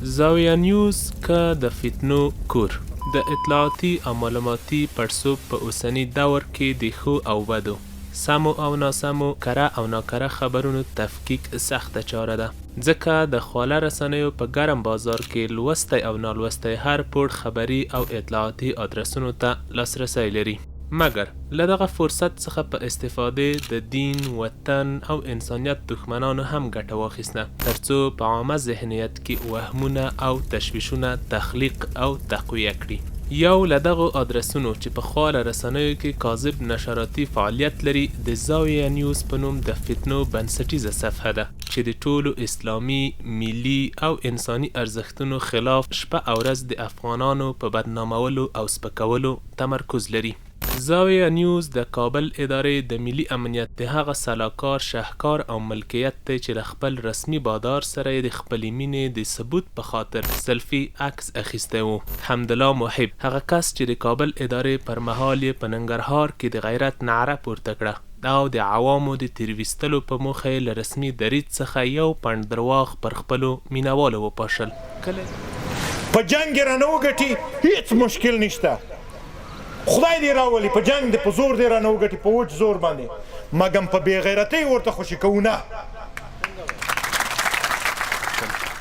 زاویه نیوز که د فتنو کور د اطلاعاتي او معلوماتي پړسوب په اوسني دور کې د ښو او بدو سمو او ناسمو کره او ناکره خبرونو تفکیک سخته چاره ده، ځکه د خواله رسنیو په ګرم بازار کې لوستی او نالوستی هر پوړ خبري او اطلاعاتي ادرسونو ته لاسرسی لري. مګر له دغه فرصت څخه په استفادې د دین، وطن او انسانیت دښمنانو هم ګټه واخیسته، ترڅو په عامه ذهنیت کې وهمونه او تشویشونه تخلیق او تقویه کړي. یو له دغو ادرسونو چې په خواله رسنیو کې کاذب نشراتي فعالیت لري د زاویه نیوز په نوم د فتنو بنسټیزه صفحه ده، چې د ټولو اسلامي، ملي او انساني ارزښتونو خلاف شپه او ورځ د افغانانو په بدنامولو او سپکولو تمرکز لري. زاویه نیوز د کابل ادارې د ملي امنیت د هغه سلاکار، شهکار او ملکیت دی چې له خپل رسمي بادار سره یې د خپلې مینې د ثبوت په خاطر سلفي عکس اخیستی و. حمدالله محب، هغه کس چې د کابل ادارې پر مهال یې په ننګرهار کې د غیرت نعره پورته کړه او د عوامو د تیرویستلو په موخه یې له رسمي درید څخه یو پنډ درواغ پر خپلو مینوالو وپاشل. په جنګ یې رانه وګټي هیڅ مشکل نشته، خدای دې راولي، په جنگ دې په زور دې رانه وګټي، په وچ زور باندې، مګم په بې غیرتۍ ورته خوشي کوو نه.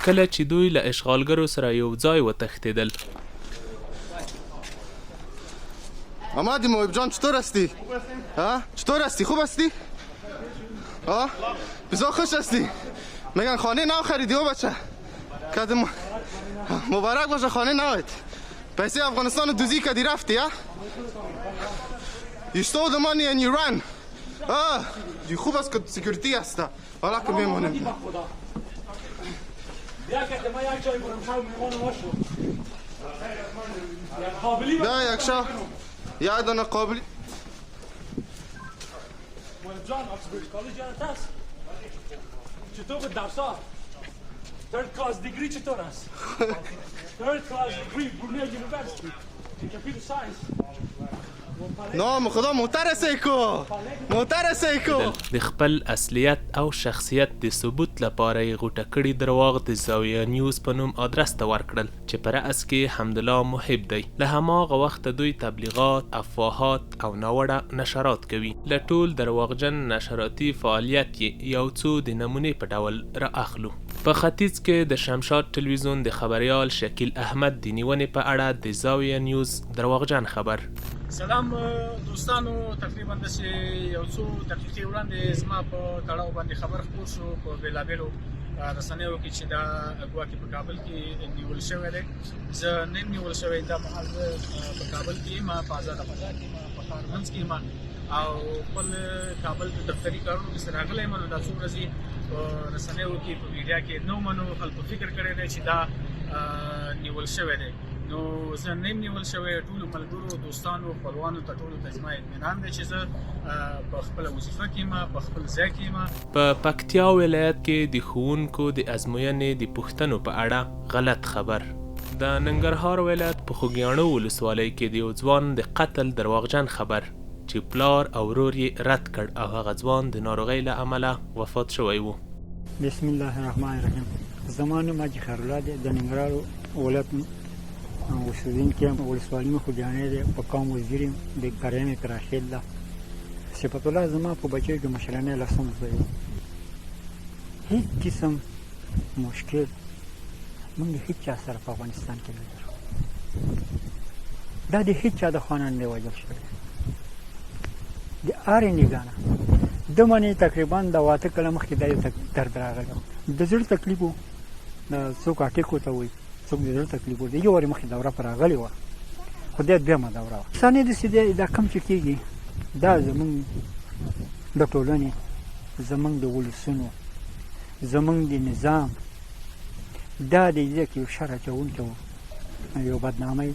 کله چې دوی له اشغالګرو سره یو ځای وتښتېدل. آمدی محب جان، چطور هستی؟ چطور هستی؟ خوب هستی؟ بسیار خوش هستی؟ میگن خانه نو خریدی و بچه؟ کدوم مبارک باشه، خانه نوید. پیسه افغانستان رو دوزی کردی رفتی ها؟ You stole the money and you ran. خوب است که سکیوریتی هسته، حالا که میمونم. بیا یک شا یک دانه قابلی. چطور به درسا؟ Third class degree چطور است؟ Third class degree Brunel University Computer Science. نام خدا محتر سیکو د خپل اصلیت او شخصیت د ثبوت لپاره یې غوټه کړي درواغ د زاویه نیوز په نوم ادرس ته ورکړل، چې په رأس کې حمدالله محب دی. له هماغه وخته دوی تبلیغات، افواهات او ناوړه نشرات کوي. له ټول درواغجن نشراتي فعالیت یې یو څو د نمونې په ډول را اخلو. په ختیځ کې د شمشاد ټلویزیون د خبریال شکیل احمد د نیونې په اړه د زاویه نیوز درواغجن خبر. سلام دوستانو، تقریبا داسې یو څو دقیقې وړاندې زما په تړاو باندې خبر خپور شو په بېلابېلو رسنیو کې چې دا ګواکې په کابل کې نیول شوی دی. زه نه یم نیول شوی، دا مهال زه په کابل کې یم، په آزاده فضا کې یم، په ښارمنځ کې یم او خپل کابل په دفتري کارونو کې سره راغلی یم. نو دا څو ورځې په رسنیو کې په میډیا کې نه ومنو، خلکو فکر کړی دی چې دا نیول شوی دی. نو زه نه یم نیول شوی. ټولو ملګرو، دوستانو، خپلوانو ته ټولو ته زما اطمینان دی چې زه په خپله وظیفه کې یم، په خپل ځای کې یم. په پکتیا ولایت کې د ښوونکو د ازموینې د پوښتنو په اړه غلط خبر. د ننګرهار ولایت په خوږیاڼو ولسوالۍ کې د یو ځوان د قتل درواغجن خبر چې پلار او ورور یې رد کړ او هغه ځوان د ناروغۍ له امله وفات شوی و. بسم الله الرحمن الرحیم. زما نوم حاجي خیرالله دی، د ننګرهار ولایت اوسېدونکی یم. ولسوالي مې خوږیاڼی دی، په قوم وزیر یم، د کرایه مې پراخیل ده. صفت الله زما په بچیو کې مشرنی لسم زوی یم. هیڅ قسم مشکل موږ د هیڅ چا سره په افغانستان کې نه لرو. دا د هیڅ چا د خاننده وجل شوی د هرې نګاه نه د منې تقریبا د 8 کاله مخکې دا یو درد راغلی و. د زړه تکلیف و، څوک اټیک ورته وایي، څوک د زړه تکلیف ورته. یو وارې مخکې دوره پر راغلې وه، خو دا دویمه دوره وه. ثانیه داسې دی، دا کم چې کېږي دا زمونږ د ټولنې، زمونږ د ولسونو، زمونږ د نظام، دا د دې کې یو شر اچوونکی و، یو بدنامۍ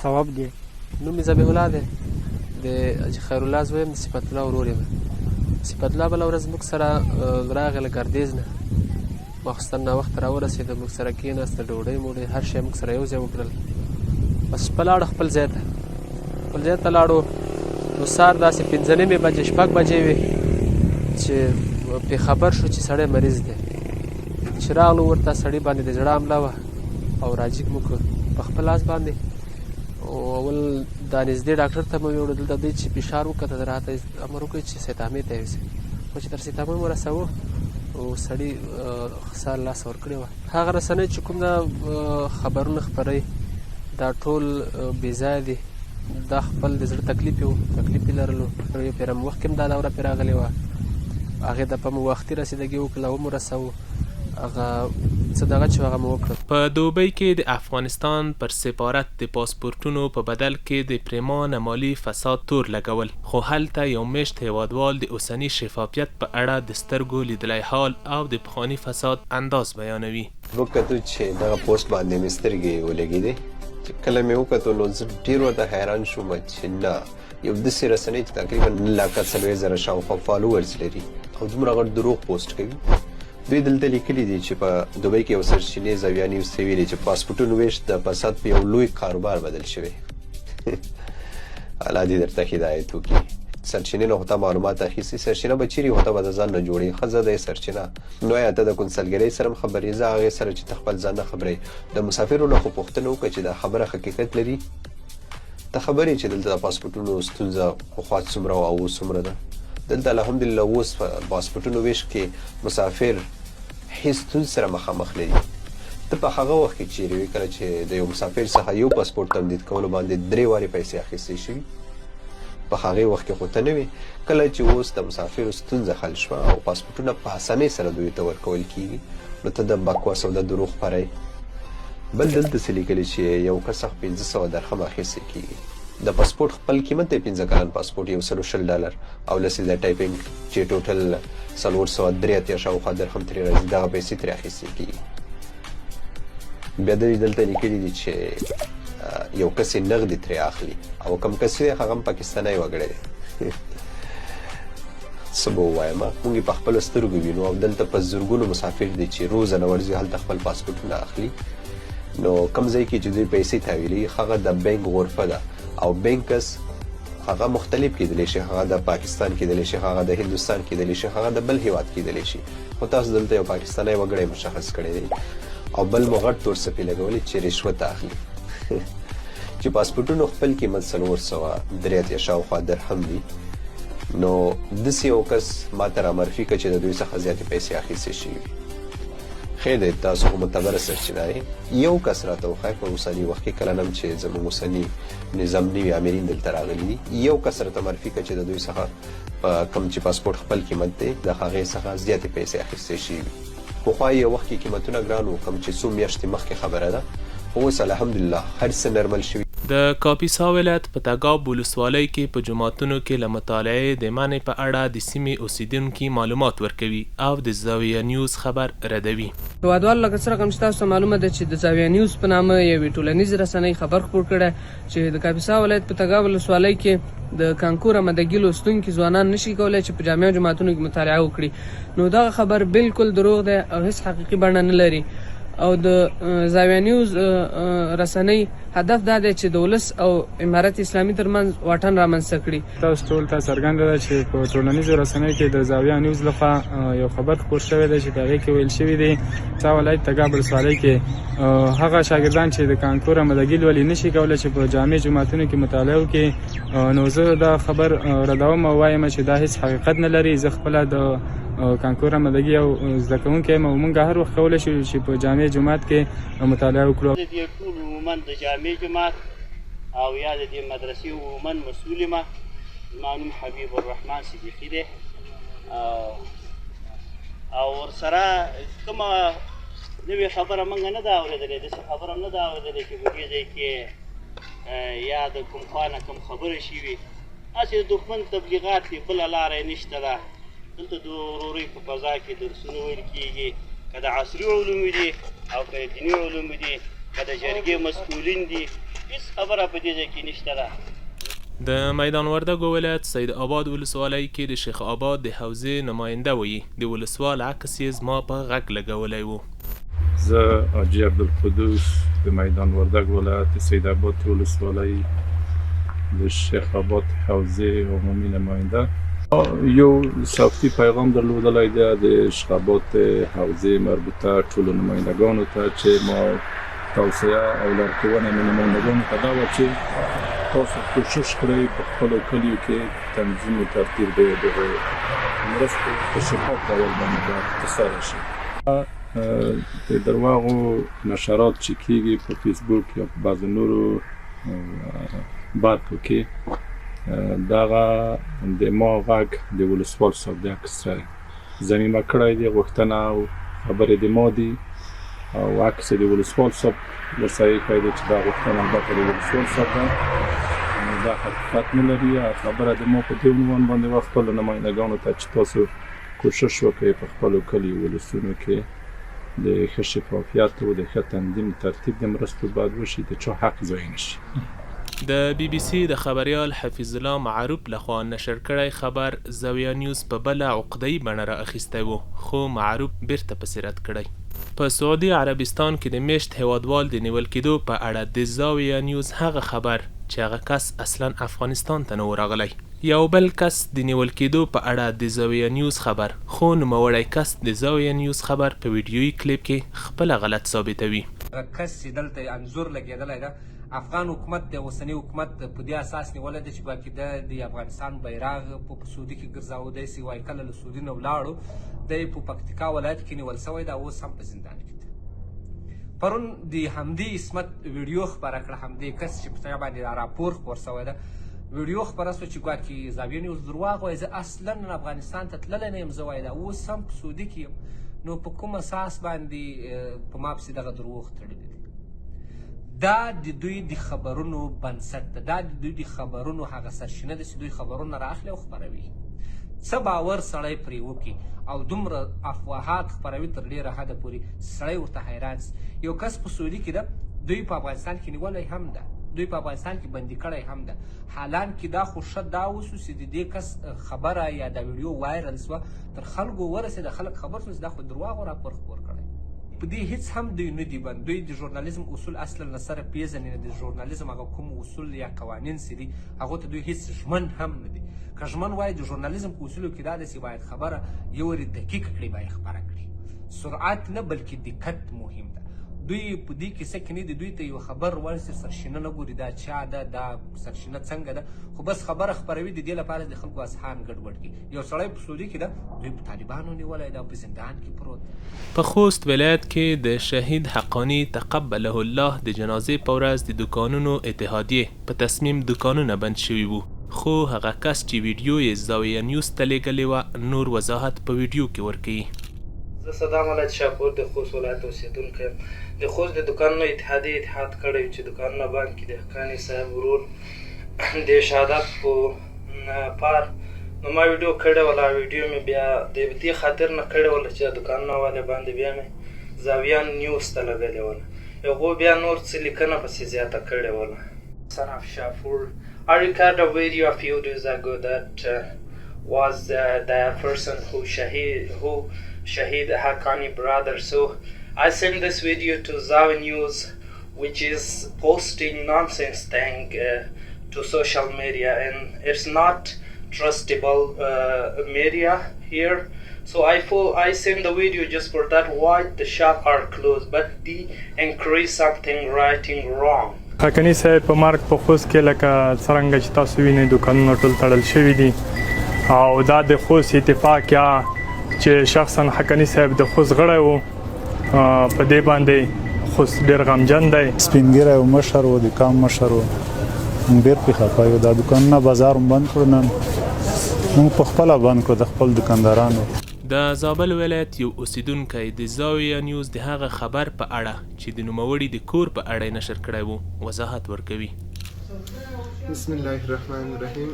سبب دی. نوم مې ذبیح الله دی، د حاجي خیرالله زوی یم، د صفت الله ورور یم. صفت الله بله ورځ موږ سره راغی له ګردیز نه، ماخوستن ناوخته راورسېده، موږ سره کېناسته، ډوډۍ موډۍ هر شی موږ سره یو ځای وکړل. بس په لاړه خپل ځای ته لاړو. نو سهار داسې 5:30 بجې 6 بجې وې چې پې خبر شو چې سړی مریض دی. چې راغلو ورته سړي باندې د زړه حمله وه او راجګ مو کړ په خپل لاس باندې. اول دا نږدې ډاکټر ته مو یوړو، دلته دوی چې فشار وکړه راته امر وکړ چې سیتامې ته یوسئ. خو چې تر سیتامې مو رسوو او سړي سر لاس ورکړې وه. هغه رسنۍ چې کوم دا خبرونه خپروي دا ټول بې ځایه دي. دا خپل د زړه تکلیف یې لرلو. یو پېره مخکې هم دا دوره پرې راغلې وه، هغې دپه مو وختي رسیدګي وکړله ومو رسوو هغه څه دغه چې هغه مو وکړل. په دوبۍ کې د افغانستان پر سفارت د پاسپورټونو په بدل کې د پریمانه مالي فساد تور لګول، خو هلته یو مشت هیوادوال د اوسني شفافیت په اړه د سترګو لیدلی حال او د پخواني فساد انداز بیانوي. وکتو چې دغه پوسټ باندې مې سترګې ولګېدې، چې کله مې وکتو نو زه ډېر ورته حیران شوم چې نه، یو داسې رسنۍ چې تقریبا 9,40,000 شاوخوا فالوورز لري او دومره غټ دروغ پوسټ کوي. دوی دلته لیکلي دي چې په دوبۍ کې یو سرچینې زاویه نیوز ته ویلي چې پاسپورټونو ویشت د فساد په یو لوی کاروبار بدل شوی. الله دې درته هدایت وکړي. سرچینې نه هوته معلومات اخیستي، سرچینه به چیرې هوته به د ځان نه جوړي، ښځه دی سرچینه. نو یا ته د کنسلګرۍ سره هم خبرې، زه هغې سره چې ته خپل ځان نه خبرې. د مسافرو نه خو پوښتنه وکړه چې دا خبره حقیقت لري. ته خبرې چې دلته د پاسپورټونو ستونزه پخوا څومره او اوس څومره ده. دلته الحمدلله اوس په پاسپورټونو ویش کې مسافر هیڅ ستونزې سره مخامخ نه دي. ته په هغه وخت کې چیرې وي کله چې د یو مسافر څخه یو پاسپورټ تمدید کولو باندې 3 وارې پیسې اخیستې شوي؟ په هغې وخت کې خو ته نه وې. کله چې اوس د مسافرو ستونزه حل شوه او پاسپورټونه په اسانۍ سره دوی ته ورکول کېږي، نو ته د بکواس او د دروغ خپروې. بل دلته څه لیکلي چې یو کس څخه 500 درهم اخیستې کېږي. د پاسپورټ خپل قیمت دی 15 کلن پاسپورټ $120 او لسې د ټایپینګ چې ټوټل 483 شاوخوا درهم ترې راځي، دغه پیسې ترې اخیستې کېږي. بیا دوی دلته لیکلي دي چې یو کس یې نغدې ترې اخلي او کم کس دی هغه هم پاکستانی وګړی دی. څه به ووایم، موږ یې په خپلو سترګو وینو او دلته په زرګونو مسافر دي چې روزانه ورځي هلته خپل پاسپورټونه اخلي. نو کم ځای کې چې دوی پیسې تحویلوي هغه د بینک غرفه ده او بینکس هغه مختلف کېدلی شي، هغه د پاکستان کېدلی شي، هغه د هندوستان کېدلی شي، هغه د بل هیواد کېدلی شي، خو تاسو دلته یو پاکستانی وګړی مشخص کړی دی او بل مو غټ تور څپې لګولي چې رشوت اخلي. چې پاسپورټونو خپل قیمت 483 شاوخوا درهم دي، نو داسې یو کس ما ته رامعرفي کړه چې د دوی څخه زیاتې پیسې اخیستې شوي. خیر دی، تاسو خو معتبره سرچینه یې. یو کس راته وښایه په اوسني وخت کې، کله نه هم چې زموږ اوسني نظام نوي امرین دلته راغلي دي، یو کس راته معرفي کړه چې د دوی څخه په کوم چې پاسپورټ خپل قیمت دی د هغې څخه زیاتې پیسې اخیستې شوي. پخوا یو وخت کې قیمتونه ګران وو، کوم چې څو میاشتې مخکې خبره ده، خو اوس الحمدلله هر څه نرمل شوي. د کاپیسا ولایت په تګاب ولسوالۍ کې په جوماتونو کې له مطالعې د منع په اړه د سیمې اوسیدونکي معلومات ورکوي او د زاویه نیوز خبر ردوي. هیوادوالو لکه څرنګه چې تاسو ته معلومه ده چې د زاویه نیوز په نامه یوې ټولنیزې رسنۍ خبر خپور کړی چې د کاپیسا ولایت په تګاب ولسوالۍ کې د کانکور امدګي لوستونکي ځوانان نشي کولی چې په جامع جوماتونو کې مطالعه وکړي. نو دغه خبر بالکل دروغ دی او هیڅ حقیقي بڼه نه لري. او د زاویه نیوز رسنۍ هدف دا دی چې د ولس او امارت اسلامي ترمنځ واټن رامنځته کړي. تاسو ټول ته څرګنده ده چې په ټولنیزو رسنیو کې د زاویه نیوز لخوا یو خبر خپور شوی دی چې په هغې کې ویل شوي دي کاپیسا ولایت تګاب ولسوالۍ کې هغه شاګردان چې د کانکور امدګي لولي نشي کولی چې په جامع جوماتونو کې مطالعه وکړي. نو زه دا خبر ردوم او وایم چې دا هیڅ حقیقت نه لري. زه خپله د کانکور امدګي او زده کوونکی یم او موږ هر وخت کولی شو چې په جامع جومات کې مطالعه وکړو. د دې ټول عموما د جامع جومات او یا د دې مدرسې عموما مسؤل یم. زما نوم حبیب الرحمن صدیقي دی او ورسره کومه نوې خبره موږ نه ده اورېدلې، داسې خبره هم نه ده اورېدلې چې په دې ځای کې یا د کوم خوا نه کوم خبره شوي. هسې د دښمن تبلیغات دي، بله لاره یې نشته ده. دلته د ورورۍ په فضا کې درسونه ویل کېږي، که د عصري علومو دي او که د دیني علومو دي، که د جرګې مسؤلین دي، هېڅ خبره په دې ځای کې نشته ده. د میدان وردګو ولایت سید آباد ولسوالۍ کې د شیخ آباد د حوزې نماینده وایي د ولسوال عکس یې زما په غږ لګولی و. زه حاجي عبدالقدوس د میدان وردګ ولایت سید آباد ولسوالۍ د شیخ آباد حوزې عمومي نماینده یو صوتي پیغام درلودلی دی د انتخابات حوزې مربوطه ټولو نمایندګانو ته چې ما توصیه او لارښوونه مې نمایندګانو ته دا وه چې تاسو کوشش کړئ په خپلو کلیو کې تنظیم و ترتیب د دغه مرستو په شفاف ډول باندې باید ترسره شي. د درواغو نشرات چې کېږي په فیسبوک یا په بعضو نورو برخو کې دغه د ما غږ د ولسوال صاحب د عکس ضمیمه کړی دی، غوښتنه او خبرې د ما دي او عکس د ولسوال صاحب ورسره یې کړی دی چې دا غوښتنه البته د ولسوال صاحب ده، دا حقیقت نه لري. خبره د ما په دې عنوان باندې وه خپلو نمایندګانو ته چې تاسو کوشش وکړئ په خپلو کلیو ولسونو کې د ښه شفافیت او د ښه تنظیم ترتیب د مرستو باید وشي، د چا حق ضایع نشي. د بی بی سی د خبریال حفیظ الله معروف لخوا نشر کړی خبر زاویه نیوز په بله عقده‌ای بڼه را اخیستی و، خو معروف بیرته پسې رد کړی. په سعودي عربستان کې د میشت هیوادوال د نیول کېدو په اړه د زاویه نیوز هغه خبر چې هغه کس اصلا افغانستان ته نه و راغلی. یو بل کس د نیول کېدو په اړه د زاویه نیوز خبر، خو نوموړی کس د زاویه نیوز خبر په ویډیویي کلیپ کې خپله غلط ثابتوي. کس چې دلته انځور لګېدلی ده افغان حکومت د اوسني حکومت په دې اساس نیولی ده چې باقي د افغانستان بیرغ په سعودي کې ګرځاوه، دی چې وایي کله له سعودي نه ولاړو دی په پکتیکا ولایت کې نیول شوی ده، اوس هم په زندان کې ده. پرون د همدې عصمت ویډیو خپره کړه، همدې کس چې په هغه باندې راپور خپور شوی ده ویډیو خپره شوه چې ګواکې زاویه نیوز درواغ وایي، زه اصلا افغانستان ته تللی نه یم، زه وایي دا اوس هم په سعودي کې یم. نو په کوم اساس باندې په ما پسې دغه دروغ تړلي دي؟ دا د دوی د خبرونو بنسټ ده، دا د دوی د خبرونو هغه سرچینه ده چې دوی خبرونه رااخلي او خپروي. څه باور سړی پرې وکړي او دومره افواهات خپروي تر ډېره حده پورې سړی ورته حیران سي. یو کس په سعودي کې ده، دوی په افغانستان کې نیولی هم ده، دوی په افغانستان کې بندي کړی هم ده. حالان کې دا خو ښه دا وسو چې د دې کس خبره یا دا ویډیو وایرل سوه تر خلکو ورسېده، خلک خبر شول چې دا خو درواغو راپور خپور کړی. په دې هیڅ هم دوی نه دي بند، دوی د ژورنالیزم اصول اصلا نه سره پیژني، نه د ژورنالیزم هغه کوم اصول یا قوانین چې دي هغو ته دوی هیڅ ژمن هم نه دي. که ژمن وایي د ژورنالیزم په اصولو کې دا ده چې باید خبره یو وارې دقیقه کړي، باید خپره کړي، سرعت نه بلکې دقت مهم ده. دوی په دې کیسه کې نه دي، دوی ته یو خبر ورسي سرچینه نه ګوري دا چا ده، دا سرچینه څنګه ده، خو بس خبره خپروي د دې لپاره د خلکو اذهان ګډوډ کړي. یو سړی په سعودي کې ده، دوی په طالبانو نیولی ده او په زندان کې پروت. په خوست ولایت کې د شهید حقانی تقبله الله د جنازې په ورځ د دوکانونو اتحادیې په تصمیم دوکانونه بند شوي وو، خو هغه کس چې ویډیو یې زاویه نیوز ته لیږلې وه نور وضاحت په ویډیو کې ورکوي. زه صدام ولایت شاپور د خوست ولایت اوسېدونکی یم. د خوست د دوکانونو اتحادیې اتحاد کړی چې دوکانونه بند کړي. د حقاني صاحب ورور د شهادت په پار نو ما ویډیو کړې وله، ویډیو مې بیا د دې خاطر نه کړې وله چې دوکانونه ولې بند، بیا مې زاویه نیوز ته لګلې وله، هغو بیا نور څه لیکنه پسې زیاته کړې وله. Son of Shafur, I recorded a video a few days ago that was the person who Shahid Haqqani brother. So I sent this video to ZAWIA News, which is posting nonsense thing to social media, and it's not trustable media here. So I send the video just for that. Why the shop are closed, but they increase something writing wrong. حقانی صاحب په مرګ په خوست کې لکه څرنګه چې تاسو وینئ دوکانونه ټول تړل شوي دي، او دا د خوست اتفاق یا چې شخصا حقانی صاحب د خوست غړی و، په دې باندې خوست ډېر غمجن دی. سپین ږیری و، مشر و، د قام مشر و، موږ ډېر پرې خفه یو. دا دوکانونه بازار هم بند کړو، نن موږ په خپله بند کړو د خپل دوکاندارانو. د زابل ولایت یو اوسیدونکی د زاویه نیوز د هغه خبر په اړه چې د نوموړي د کور په اړه نشر کړی و وضاحت ورکوي. بسم الله الرحمن الرحیم.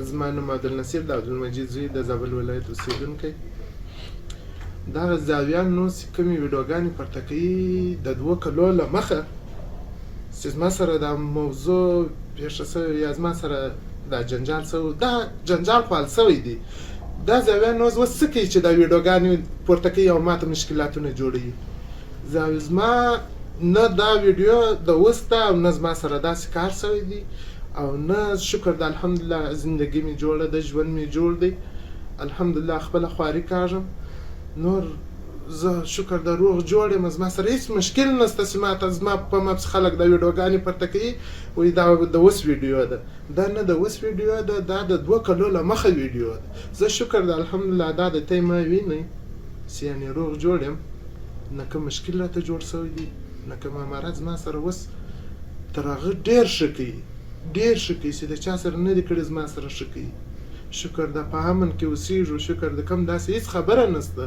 زما نوم عبدالنصیر د عبدالمجید زوی د زابل ولایت اوسیدونکی. دغه زاویه نیوز کومې ویډیوګانې پورته کوي د 2 کلو له مخه چې زما سره دا موضوع پیښه شوې یا زما سره دا جنجال شوی، دا جنجال خو حل شوی دی. دا زاویه نیوز اوس څه کوي چې دا ویډیوګانې پورته کوي او ماته مشکلاتونه جوړوي؟ زما نه دا ویډیو د اوس ته او نه زما سره داسې کار شوی دی، او نه شکر د الحمدلله زندگی می جوړه ده، ژوند می جوړ دی الحمدلله. خپله خواري کاږم، نور زه شکر د روغ جوړ یم، زما سره هېڅ مشکل نشته چې ماته زما په مپس خلک د ویډیوګانې پورته کوي وایي دا د اوس ویډیو ده. دا نه د اوس ویډیو ده، دا د 2 کلو له مخه ویډیو ده. زه شکر د الحمدلله دا د تی ما وینئ چې یعنې روغ جوړ یم، نه که مشکل راته جوړ شوی دی نه که ما مرض ما سره اوس تر هغه ډېر ښه کوي، ډېر ښه کوي چې د چا سره نه دي کړي زما سره ښه کوي. شکر د په امن کې اوسېږو، شکر د کم داسې هېڅ خبره نشته.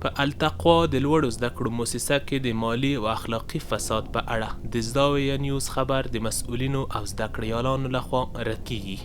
په التقوا د لوړو زده کړو مؤسسه کې د مالی او اخلاقي فساد په اړه د زاویه نیوز خبر د مسؤلینو او زده کړیالانو لخوا رد کیږي.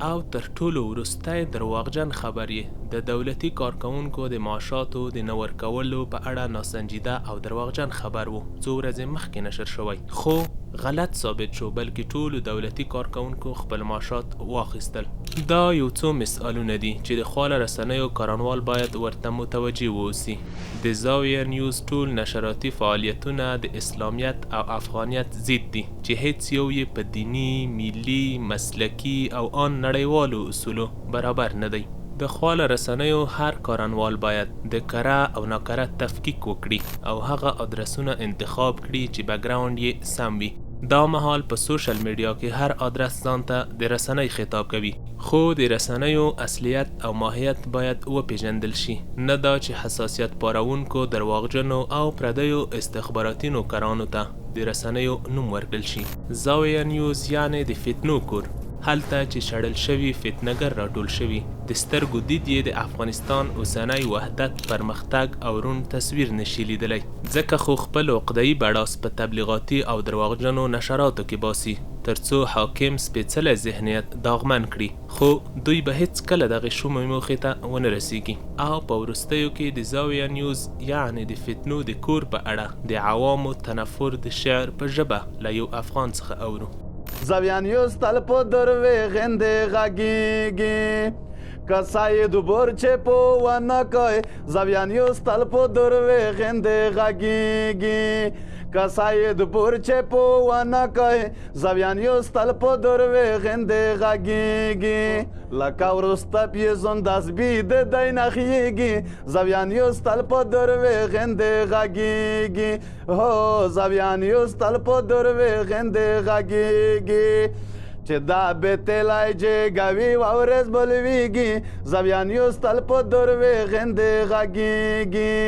او تر ټولو وروستی درواغجن خبر یې د دولتي کارکوونکو د معاشاتو د نه ورکولو په اړه ناسنجیده او درواغجن خبر و څو ورځې مخکې نشر شوی، خو غلط ثابت شو بلکې ټولو دولتي کارکوونکو خپل معاشات واخیستل. دا یو څو مثالونه دي چې د خواله رسنیو کارنوال باید ورته متوجه واوسي. د زاویه نیوز ټول نشراتي فعالیتونه د اسلامیت او افغانیت ضد دي چې هیڅ یو یې په دینی، ملي، مسلکي او ان نړیوالو اصولو برابر نه دی. د خواله رسنیو هر کارنوال باید د کره او ناکره تفکیک وکړي او هغه ادرسونه انتخاب کړي چې بیکګراوند یې سم وي. دا مهال په سوشل میډیا کې هر ادرس ځان ته د رسنۍ خطاب کوي، خو د رسنیو اصلیت او ماهیت باید وپیژندل شي، نه دا چې حساسیت پارونکو درواغجنو او پردیو استخباراتي نوکرانو ته د رسنیو نوم ورکړل شي. زاویه نیوز یعنی د فتنو کور، هلته چې شړل شوي فتنګر راټول شوي، د سترګو دید یې د افغانستان اوسنی وحدت، پرمختګ او روڼ تصویر نشي لیدلی، ځکه خو خپل عقده‌یي بړاس په تبلیغاتي او درواغجنو نشراتو کې باسي ترڅو حاکم سپېڅلی ذهنیت داغمن کړي، خو دوی به هیڅ کله دغې شومې موخې ته ونه رسیږي. او په وروستیو کې د زاویه نیوز یعنی د فتنو د کور په اړه د عوامو تنفر د شعر په ژبه له یو افغان څخه اورو. زاویه نیوز تل په دروغندې غږیږي، کسای دوبر چې په ونه کوي. زاویه نیوز تل په دروغندې غږیږي، کسای دوبر چې په ونه کوي. زاویه نیوز تل په دروغندې غږیږي، لکه وروسته پیزون داسبي د دی نخیږي. زاویه نیوز تل په دروغندې غږیږي، هو زاویه نیوز تل په دروغندې غږیږي، چې دا بتلای جګوي ورځ بلويږي. زاویه نیوز تل په دروغندې غږیږي،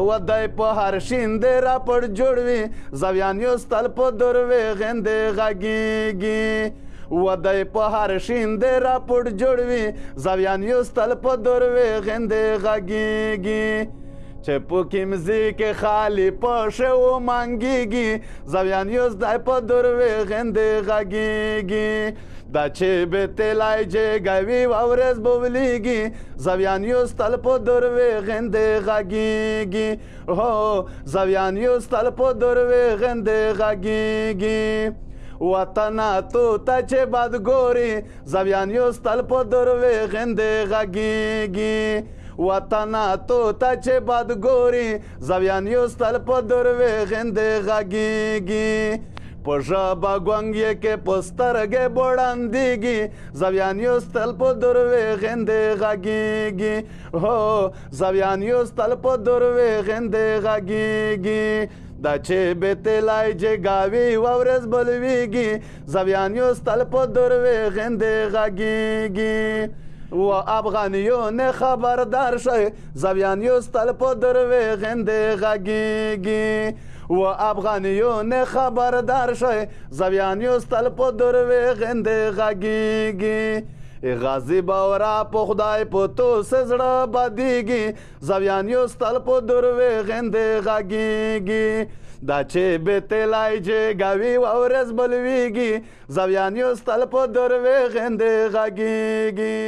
ودای په هر شیندې راپړ جوړوي. زاویه نیوز تل په دروغندې غږیږي، ودای په هر شیندې راپړ جوړوي. زاویه نیوز تل په دروغندې غږیږي، چې پکې مځکې خالي پشه ومانګیږي. زاویه نیوز دی په دروغندې غږیږي، دا چې بتلای جګوي ورځ بولیږي. زاویه نیوز تل په دروغندې غږیږي، هو زاویه نیوز تل په دروغندې غږیږي. وطن تو ته چې بد ګوري. زاویه نیوز تل په دروغندې غږیږي، وطن تو ته چې بد ګوري. زاویه نیوز تل په دروغندې غږیږي، په ژبه ګونګ کې په سترګې بوړندېږي. زاویه نیوز تل په دروغندې غږیږي، هو زاویه نیوز تل په دروغندې غږیږي، دا چې بتلای جګاوي ورځ بلويږي. زاویه نیوز تل په دروغندې غږیږي، و افغانیون خبردار شي. زاویه نیوز تل په دروغندې غږیږي، و افغانیون خبردار شي. زاویه نیوز تل په دروغندې غږیږي، غازی باورا په خدای په تو سزړه بدیږي. زاویه نیوز تل په دروغندې غږیږي، دا چې بتلای جګوي ورځ بلويږي. زاویه نیوز تل په دروغندې غږیږي.